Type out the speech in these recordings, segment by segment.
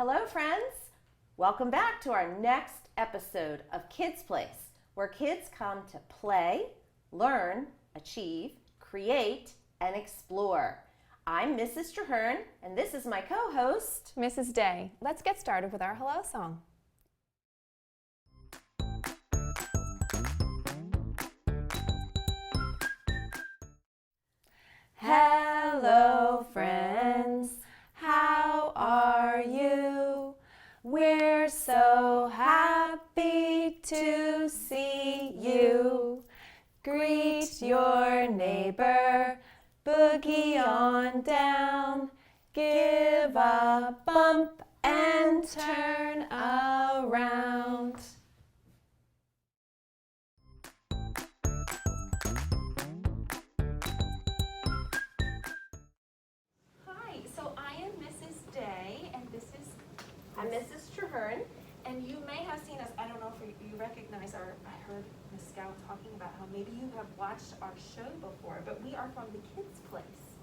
Hello, friends. Welcome back to our next episode of Kids Place, where kids come to play, learn, achieve, create, and explore. I'm Mrs. Traherne, and this is my co-host, Mrs. Day. Let's get started with our hello song. Hello, friends. How are you? We're so happy to see you. Greet your neighbor, boogie on down. Give a bump and turn around. Hi, so I am Mrs. Day, and this is... I'm Mrs. Traherne. And you may have seen us, I don't know if you recognize I heard Ms. Scout talking about how maybe you have watched our show before, but we are from the Kids Place.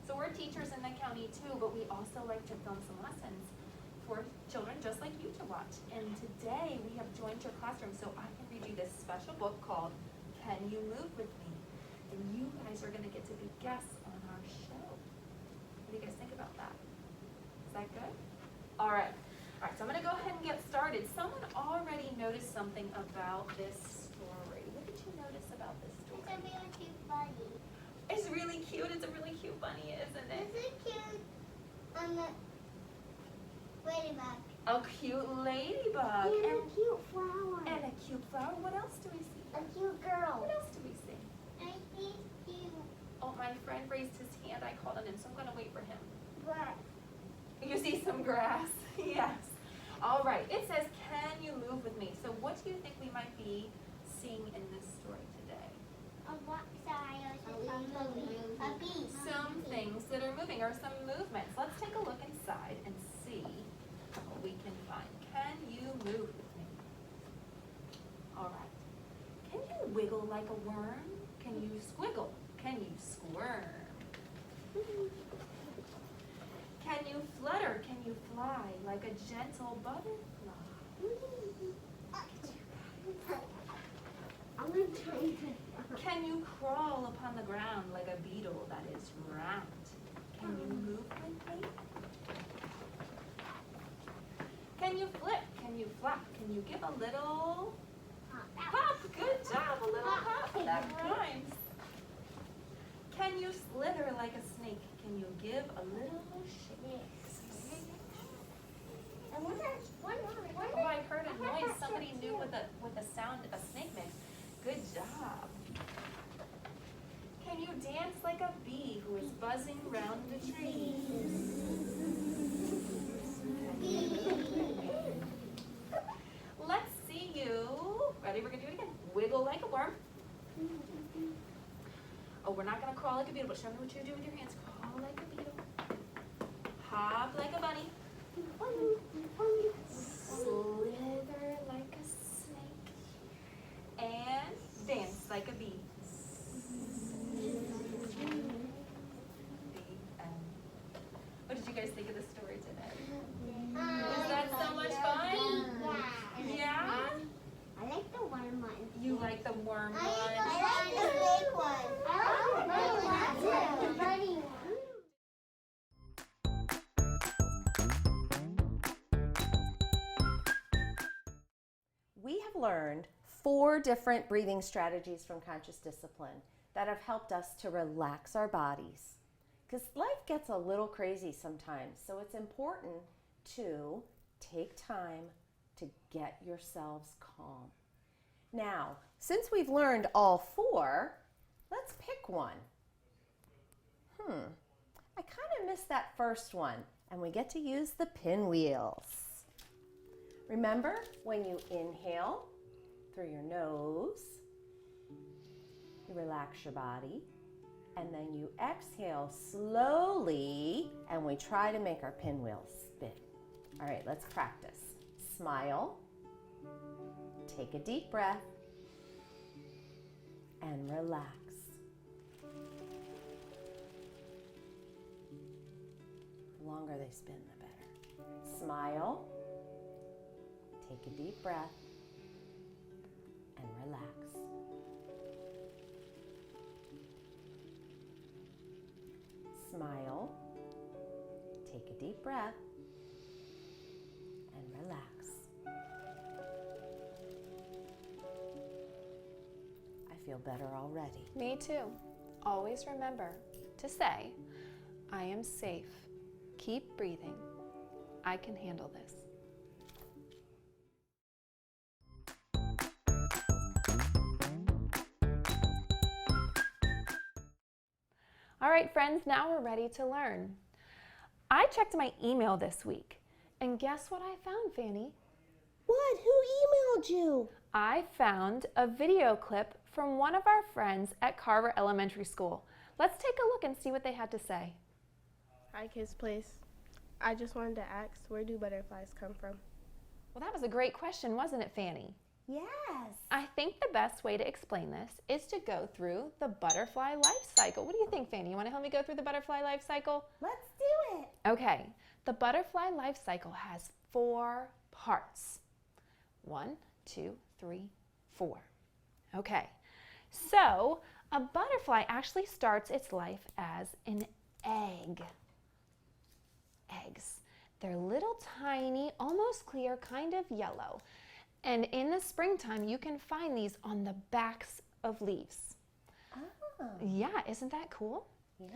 So we're teachers in the county too, but we also like to film some lessons for children just like you to watch. And today we have joined your classroom so I can read you this special book called Can You Move With Me? And you guys are going to get to be guests on our show. What do you guys think about that? Is that good? All right. All right, so I'm going to go ahead and get started. Someone already noticed something about this story. What did you notice about this story? It's a really cute bunny. It's really cute. It's a really cute bunny, isn't it? It's a cute ladybug. A cute ladybug. And a cute flower. And a cute flower. What else do we see? A cute girl. What else do we see? I see cute Oh, my friend raised his hand. I called on him, so I'm going to wait for him. grass. You see some grass? Yes. All right. It says, can you move with me? So what do you think we might be seeing in this story today? A what side or something? A bee. Some things that are moving or some movements. Let's take a look inside and see what we can find. Can you move with me? All right. Can you wiggle like a worm? Can you squiggle? Can you squirm? Can you flutter? Can you fly like a gentle butterfly? I'm gonna try to. Can you crawl upon the ground like a beetle that is round? Can you move with me? Can you flip? Can you flap? Can you give a little hop? Good job, a little hop. That rhymes. Can you slither like a snake? Can you give a little shake? And Oh, I heard a noise. Somebody knew what the sound a snake makes. Good job. Can you dance like a bee who is buzzing round the tree? Let's see you. Ready? We're gonna do it again. Wiggle like a worm. Oh, we're not gonna crawl like a beetle, but show me what you do with your hands. Crawl like a beetle. Hop like a bunny. Slither like a snake. And dance like a bee. What did you guys think of the story today? Was that so much fun? Yeah. Yeah? I like the worm one. You like the worm one? I like the snake one. I like the bunny one too. The bunny one. We have learned 4 different breathing strategies from Conscious Discipline that have helped us to relax our bodies. Because life gets a little crazy sometimes, so it's important to take time to get yourselves calm. Now, since we've learned all 4, let's pick one. I kind of missed that first one, and we get to use the pinwheels. Remember, when you inhale through your nose, you relax your body, and then you exhale slowly, and we try to make our pinwheels spin. All right, let's practice. Smile, take a deep breath, and relax. The longer they spin, the better. Smile. Take a deep breath and relax. Smile. Take a deep breath and relax. I feel better already. Me too. Always remember to say, I am safe. Keep breathing. I can handle this. All right, friends, now we're ready to learn. I checked my email this week, and guess what I found, Fanny? What? Who emailed you? I found a video clip from one of our friends at Carver Elementary School. Let's take a look and see what they had to say. Hi, Kids Place. I just wanted to ask, where do butterflies come from? Well, that was a great question, wasn't it, Fanny? Yes. I think the best way to explain this is to go through the butterfly life cycle. What do you think, Fanny? You want to help me go through the butterfly life cycle? Let's do it. Okay, the butterfly life cycle has 4 parts. 1, 2, 3, 4. Okay, so a butterfly actually starts its life as an egg. Eggs. They're little tiny, almost clear, kind of yellow. And in the springtime, you can find these on the backs of leaves. Oh. Yeah, isn't that cool? Yeah.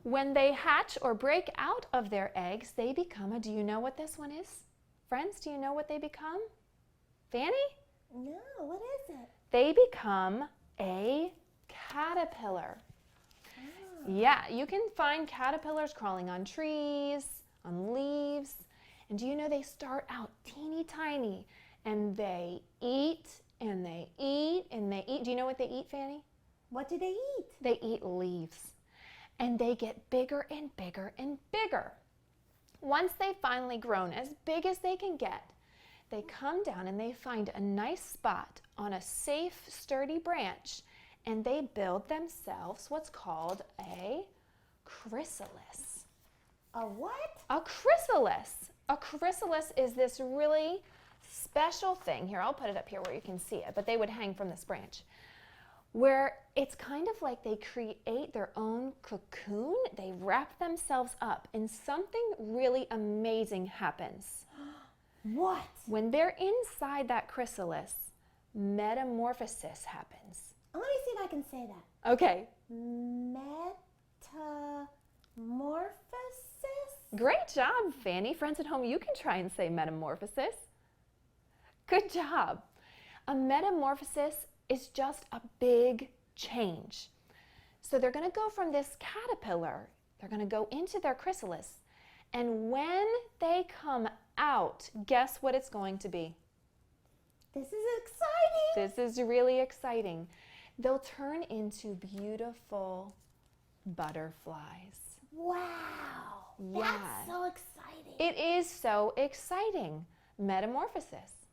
When they hatch or break out of their eggs, they become do you know what this one is? Friends, do you know what they become? Fanny? No, what is it? They become a caterpillar. Oh. Yeah, you can find caterpillars crawling on trees, on leaves. And do you know they start out teeny tiny and they eat and they eat and they eat. Do you know what they eat, Fanny? What do they eat? They eat leaves. And they get bigger and bigger and bigger. Once they've finally grown as big as they can get, they come down and they find a nice spot on a safe, sturdy branch, and they build themselves what's called a chrysalis. A what? A chrysalis. A chrysalis is this really special thing. Here, I'll put it up here where you can see it, but they would hang from this branch, where it's kind of like they create their own cocoon. They wrap themselves up, and something really amazing happens. What? When they're inside that chrysalis, metamorphosis happens. Let me see if I can say that. Okay. Metamorphosis? Great job, Fanny. Friends at home, you can try and say metamorphosis. Good job. A metamorphosis is just a big change. So they're going to go from this caterpillar, they're going to go into their chrysalis, and when they come out, guess what it's going to be? This is exciting. This is really exciting. They'll turn into beautiful butterflies. Wow. Yeah. That's so exciting. It is so exciting. Metamorphosis.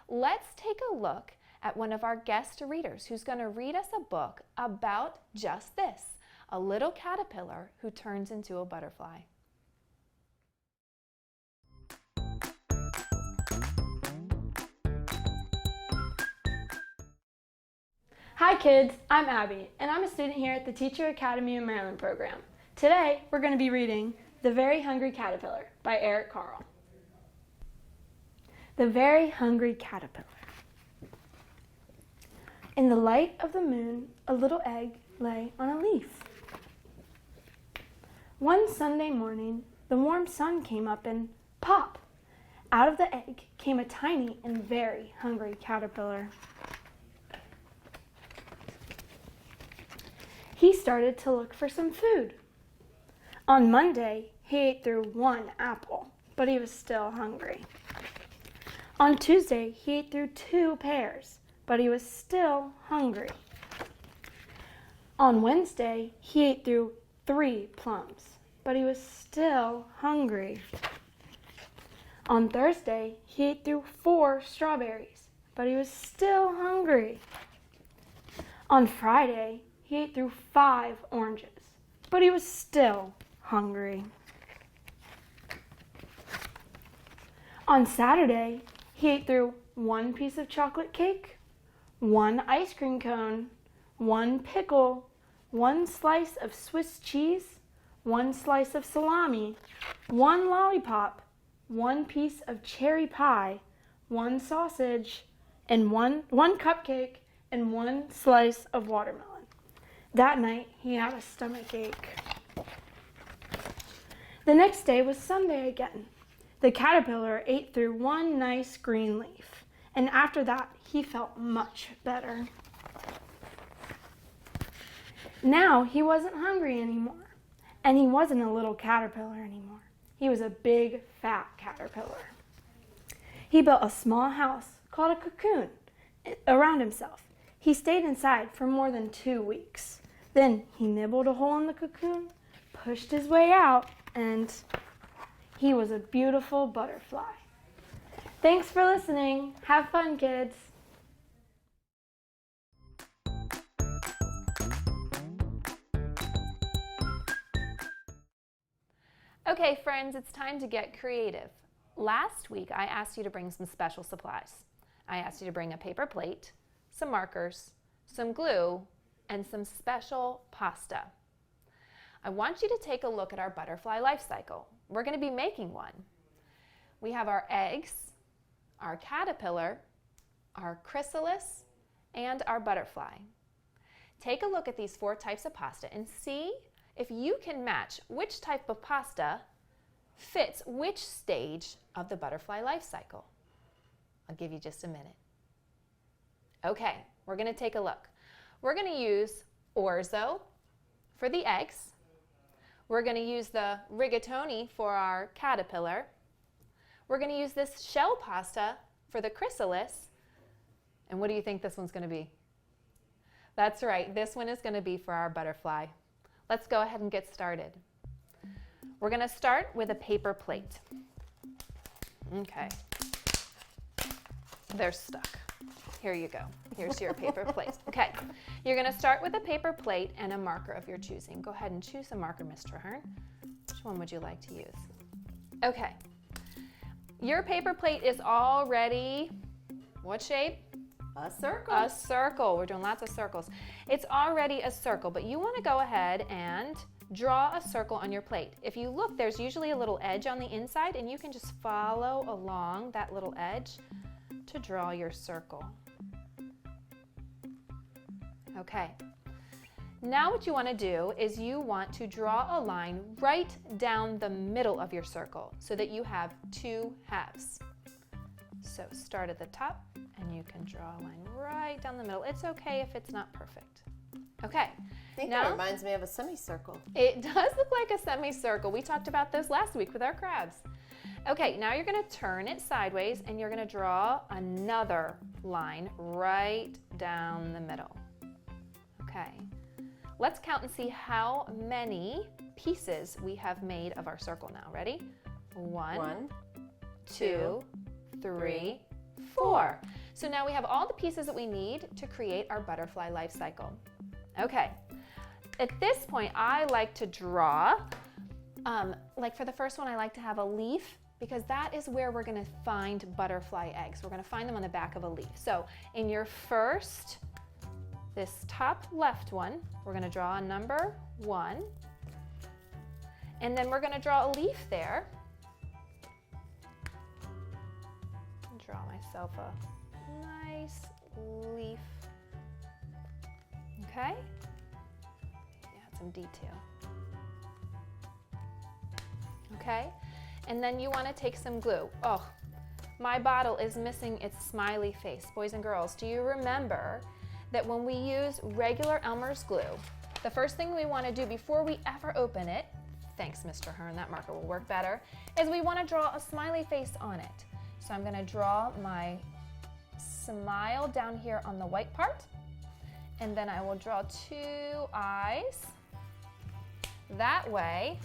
Let's take a look at one of our guest readers who's going to read us a book about just this, a little caterpillar who turns into a butterfly. Hi kids, I'm Abby, and I'm a student here at the Teacher Academy of Maryland program. Today, we're going to be reading The Very Hungry Caterpillar by Eric Carle. The Very Hungry Caterpillar. In the light of the moon, a little egg lay on a leaf. One Sunday morning, the warm sun came up and pop! Out of the egg came a tiny and very hungry caterpillar. He started to look for some food. On Monday, he ate through 1 apple, but he was still hungry. On Tuesday, he ate through 2 pears, but he was still hungry. On Wednesday, he ate through 3 plums, but he was still hungry. On Thursday, he ate through 4 strawberries, but he was still hungry. On Friday, he ate through 5 oranges, but he was still hungry. On Saturday, he ate through 1 piece of chocolate cake, 1 ice cream cone, 1 pickle, 1 slice of Swiss cheese, 1 slice of salami, 1 lollipop, 1 piece of cherry pie, 1 sausage, and one cupcake, and 1 slice of watermelon. That night, he had a stomach ache. The next day was Sunday again. The caterpillar ate through 1 nice green leaf, and after that, he felt much better. Now he wasn't hungry anymore, and he wasn't a little caterpillar anymore. He was a big, fat caterpillar. He built a small house called a cocoon around himself. He stayed inside for more than 2 weeks. Then he nibbled a hole in the cocoon, pushed his way out, and he was a beautiful butterfly. Thanks for listening. Have fun, kids. Okay, friends, it's time to get creative. Last week, I asked you to bring some special supplies. I asked you to bring a paper plate, some markers, some glue, and some special pasta. I want you to take a look at our butterfly life cycle. We're going to be making one. We have our eggs, our caterpillar, our chrysalis, and our butterfly. Take a look at these 4 types of pasta and see if you can match which type of pasta fits which stage of the butterfly life cycle. I'll give you just a minute. Okay, we're going to take a look. We're going to use orzo for the eggs. We're going to use the rigatoni for our caterpillar. We're going to use this shell pasta for the chrysalis. And what do you think this one's going to be? That's right, this one is going to be for our butterfly. Let's go ahead and get started. We're going to start with a paper plate. Okay. They're stuck. Here you go. Here's your paper plate. Okay. You're going to start with a paper plate and a marker of your choosing. Go ahead and choose a marker, Mr. Hearn. Which one would you like to use? Okay. Your paper plate is already, what shape? A circle. A circle. We're doing lots of circles. It's already a circle, but you want to go ahead and draw a circle on your plate. If you look, there's usually a little edge on the inside, and you can just follow along that little edge to draw your circle. Okay. Now what you want to do is you want to draw a line right down the middle of your circle so that you have 2 halves. So start at the top and you can draw a line right down the middle. It's okay if it's not perfect. Okay. I think now, that reminds me of a semicircle. It does look like a semicircle. We talked about this last week with our crabs. Okay, now you're going to turn it sideways and you're going to draw another line right down the middle. Okay. Let's count and see how many pieces we have made of our circle now. Ready? 1, 2, 3, 4. So now we have all the pieces that we need to create our butterfly life cycle. Okay. At this point, I like to draw, like for the first one, I like to have a leaf because that is where we're going to find butterfly eggs. We're going to find them on the back of a leaf. So in your first, this top left one, we're going to draw a number 1. And then we're going to draw a leaf there. Draw myself a nice leaf. Okay? Add some detail. Okay? And then you want to take some glue. Oh, my bottle is missing its smiley face. Boys and girls, do you remember that when we use regular Elmer's glue, the first thing we want to do before we ever open it, thanks Mr. Hearn, that marker will work better, is we want to draw a smiley face on it. So I'm going to draw my smile down here on the white part, and then I will draw 2 eyes. That way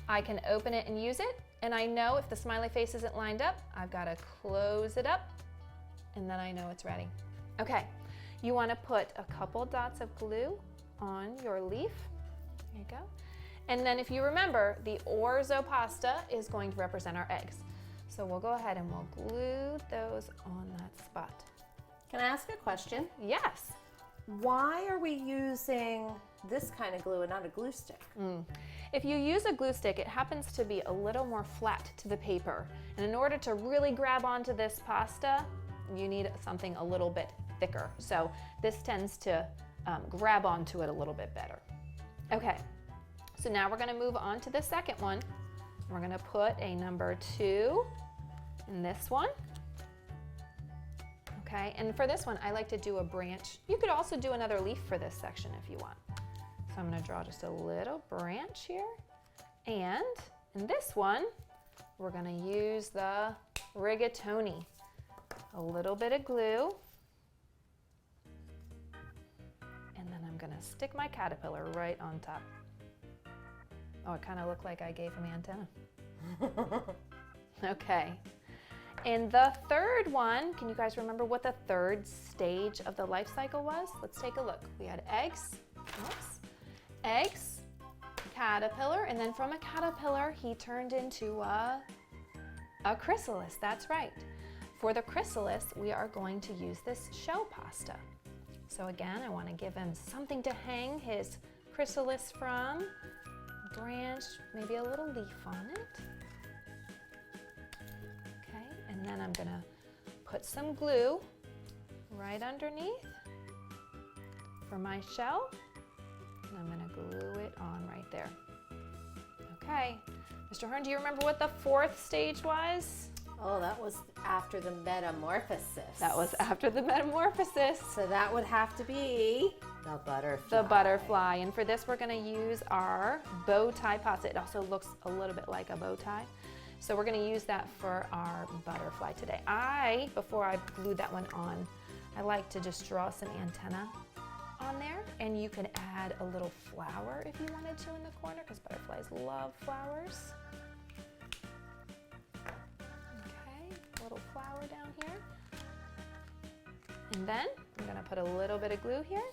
I can open it and use it, and I know if the smiley face isn't lined up, I've got to close it up, and then I know it's ready. Okay. You want to put a couple dots of glue on your leaf. There you go. And then if you remember, the orzo pasta is going to represent our eggs. So we'll go ahead and we'll glue those on that spot. Can I ask a question? Yes. Why are we using this kind of glue and not a glue stick? If you use a glue stick, it happens to be a little more flat to the paper. And in order to really grab onto this pasta, you need something a little bit thicker. So this tends to grab onto it a little bit better. Okay, so now we're gonna move on to the second one. We're gonna put a number 2 in this one. Okay, and for this one, I like to do a branch. You could also do another leaf for this section if you want. So I'm gonna draw just a little branch here. And in this one, we're gonna use the rigatoni. A little bit of glue. And then I'm gonna stick my caterpillar right on top. Oh, it kind of looked like I gave him antenna. Okay. And the third one, can you guys remember what the third stage of the life cycle was? Let's take a look. We had eggs, caterpillar, and then from a caterpillar, he turned into a chrysalis. That's right. For the chrysalis, we are going to use this shell pasta. So again, I want to give him something to hang his chrysalis from, a branch, maybe a little leaf on it. Okay, and then I'm gonna put some glue right underneath for my shell, and I'm gonna glue it on right there. Okay, Mr. Hearn, do you remember what the fourth stage was? Oh, that was after the metamorphosis. That was after the metamorphosis. So that would have to be the butterfly. The butterfly. And for this, we're going to use our bow tie pasta. It also looks a little bit like a bow tie. So we're going to use that for our butterfly today. Before I glued that one on, I like to just draw some antenna on there. And you can add a little flower if you wanted to in the corner, because butterflies love flowers. Little flower down here. And then I'm going to put a little bit of glue here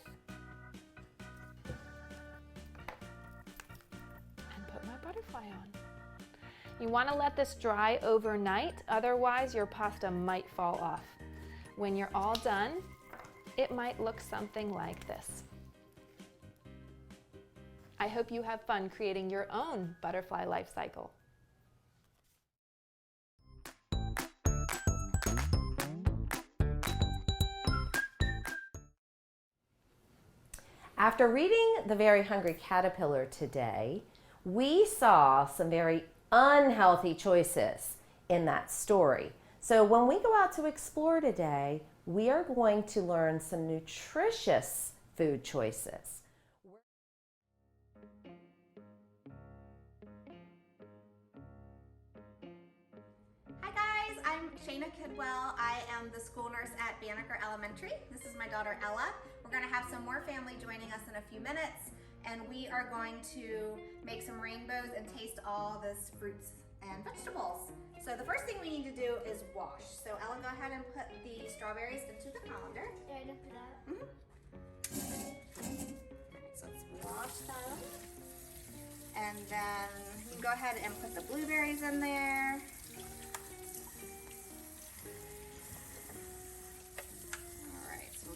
and put my butterfly on. You want to let this dry overnight, otherwise your pasta might fall off. When you're all done, it might look something like this. I hope you have fun creating your own butterfly life cycle. After reading The Very Hungry Caterpillar today, we saw some very unhealthy choices in that story. So when we go out to explore today, we are going to learn some nutritious food choices. Hi guys, I'm Shayna Kidwell. I am the school nurse at Banneker Elementary. This is my daughter Ella. We're going to have some more family joining us in a few minutes, and we are going to make some rainbows and taste all this fruits and vegetables. So the first thing we need to do is wash. So Ella, go ahead and put the strawberries into the colander. Yeah, I didn't put that. Alright, so let's wash them. And then you can go ahead and put the blueberries in there.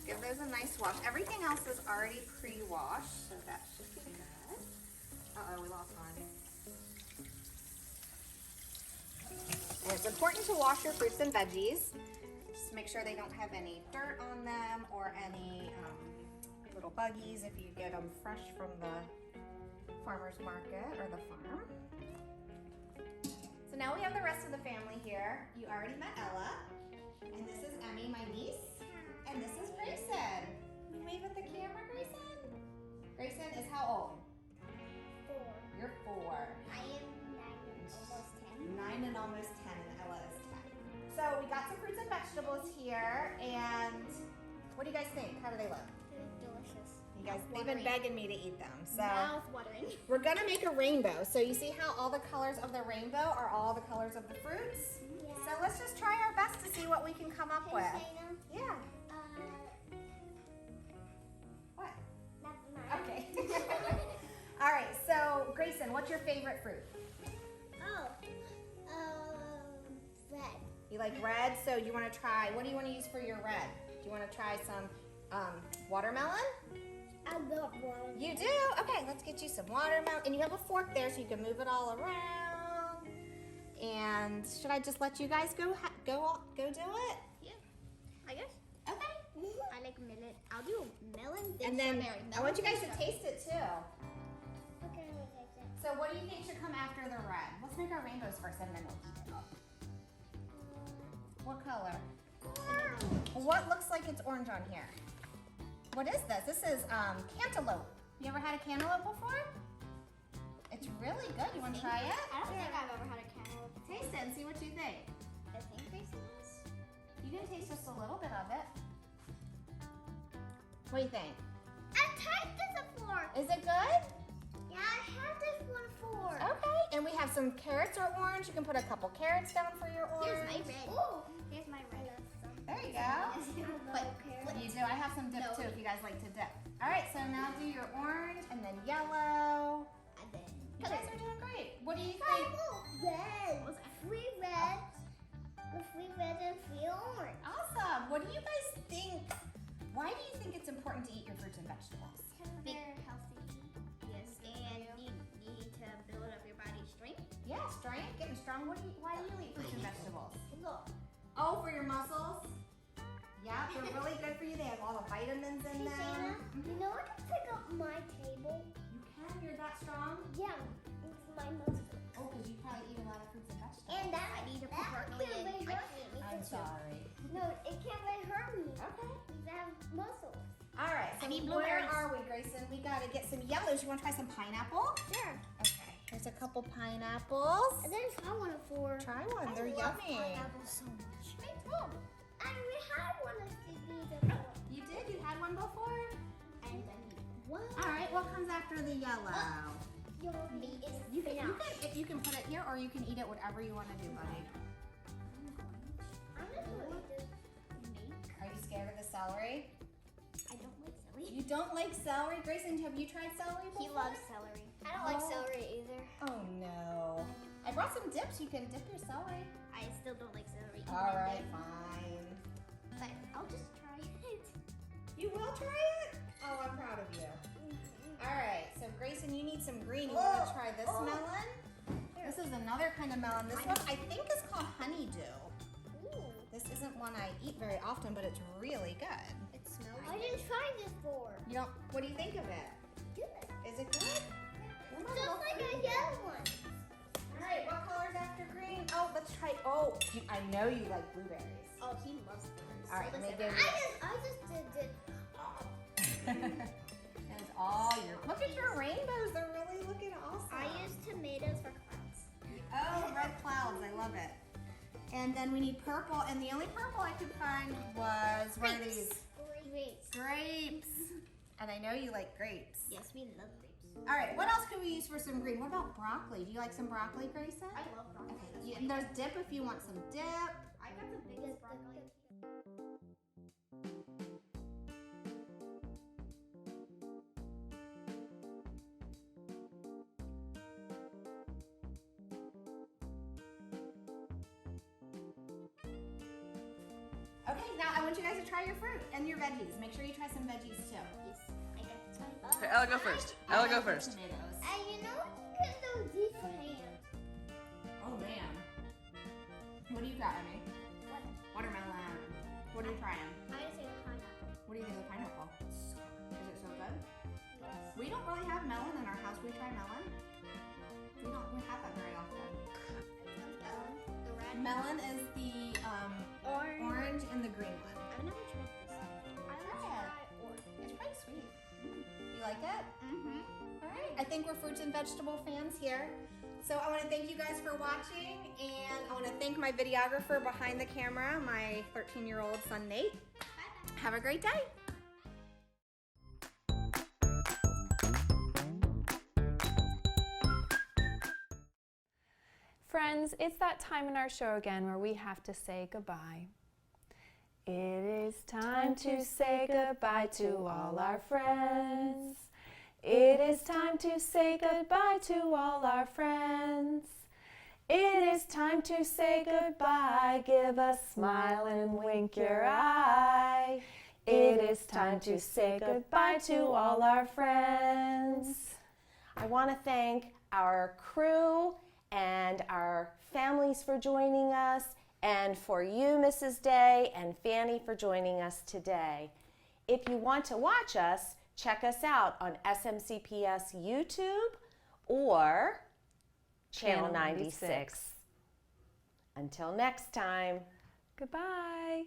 Give those a nice wash. Everything else is already pre-washed, so that should be good. Uh-oh, we lost one. And it's important to wash your fruits and veggies. Just make sure they don't have any dirt on them or any little buggies if you get them fresh from the farmer's market or the farm. So now we have the rest of the family here. You already met Ella. And this is Emmy, my niece. And this is Grayson. Can you wave at the camera, Grayson? Grayson is how old? 4. You're 4. I am 9 and almost 10. 9 and almost 10, and Ella is 10. So we got some fruits and vegetables here, and what do you guys think? How do they look? They're delicious. You guys, they've been begging me to eat them. So Mouth watering. we're gonna make a rainbow. So you see how all the colors of the rainbow are all the colors of the fruits? Yeah. So let's just try our best to see what we can come up Hey, with. Shayna. Yeah. What? Nothing mind. Okay. All right, so Grayson, what's your favorite fruit? Oh. You like red, so you want to try, what do you want to use for your red? Do you want to try some watermelon? I love watermelon. You do? Okay, let's get you some watermelon. And you have a fork there so you can move it all around. And should I just let you guys go do it? Yeah, I guess. Okay. I like melon. I'll do melon. And then strawberry. I want you guys to Melon, taste it too. Okay, I'm gonna taste it. So what do you think should come after the red? Let's make our rainbows first and then we'll eat it. What color? What looks like it's orange on here? What is this? This is cantaloupe. You ever had a cantaloupe before? It's really good. You want to try it? I don't think I've ever had a cantaloupe. Taste it and see what you think. I think Gracie has. You can taste just a little bit of it. What do you think? I've tried this before. Is it good? Yeah, I had this one before. Okay. And we have some carrots or orange. You can put a couple carrots down for your orange. Here's my red. Ooh. Here's my red. There you go. But you do. I have some dip too if you guys like to dip. All right, so now do your orange and then yellow. And then You guys are doing great. What do you think? red. Three red. Three red and three orange. Awesome. What do you guys think? Why do you think it's important to eat your fruits and vegetables? They're healthy. Yes, and you need to build up your body's strength. Yeah, strength, getting strong. Why do you eat fruits and vegetables? Look. Oh, for your muscles? Yeah, they're really good for you. They have all the vitamins in them. Shayna, you know I can pick up my table? You can? You're that strong? Yeah, it's my muscle. Oh, because you probably eat a lot of fruits and vegetables. And that I need to put broccoli in. I can't eat I'm it. sorry. No, it can't really hurt me. Okay. Because I have muscles. All right, so I need where blueberries. are we, Grayson? We gotta get some yellows. You wanna try some pineapple? Sure. Okay, there's a couple pineapples. I didn't try one before. Try one, they're I love yummy. pineapples so much. Me too. And we had one of these before. You did? You had one before? And I need one. All right, what comes after the yellow? Your meat is You can put it here or you can eat it whatever you wanna do, buddy. I'm just gonna eat this meat. Are you scared of the celery? I don't like celery. You don't like celery? Grayson, have you tried celery before? He loves celery. I don't like Oh. celery either. Oh no. I brought some dips. You can dip your celery. I still don't like celery. All right, fine. But I'll just try it. You will try it? Oh, I'm proud of you. All right, so Grayson, you need some green. You Oh. want to try this melon? This is another kind of melon. This one I think is called honeydew. Ooh. This isn't one I eat very often, but it's really good. It smells I didn't try this before. You don't? What do you think of it? Good. Is it good? Just like a yellow one. All right, what color's after green? Oh, let's try. Oh, I know you like blueberries. Oh, he loves berries. All right, let me give I just did. That is all your. Look at your rainbows. They're really looking awesome. I used tomatoes for clouds. Oh, red clouds. I love it. And then we need purple, and the only purple I could find was one of these Grapes. grapes. And I know you like grapes. Yes, we love grapes. All right, what else could we use for some green? What about broccoli? Do you like some broccoli, Grayson? I love broccoli. Okay, and there's dip if you want some dip. I got the biggest broccoli. Okay, now I want you guys to try your fruit and your veggies. Make sure you try some veggies too. Yes, I got this one. Okay, Ella, go first. Ella, go first. Tomatoes. And you know you can do these for hands. Oh man. What do you got, Emmy? What? Watermelon. What are you trying? I just say pineapple. What do you think of pineapple? Is it so good? Yes. We don't really have melon in our house. We try melon. We don't have that very often. The red. Melon is the orange and the green one. I've never tried this. I Try like it. orange. It's pretty sweet. You like it? Mm-hmm. All right. I think we're fruits and vegetable fans here. So I want to thank you guys for watching, and I want to thank my videographer behind the camera, my 13-year-old son, Nate. Bye-bye. Have a great day. Friends, it's that time in our show again where we have to say goodbye. It is time to say goodbye to all our friends. It is time to say goodbye to all our friends. It is time to say goodbye. Give a smile and wink your eye. It is time to say goodbye to all our friends. I want to thank our crew and our families for joining us, and for you, Mrs. Day and Fanny, for joining us today. If you want to watch us, check us out on SMCPS YouTube or Channel 96. Until next time. Goodbye.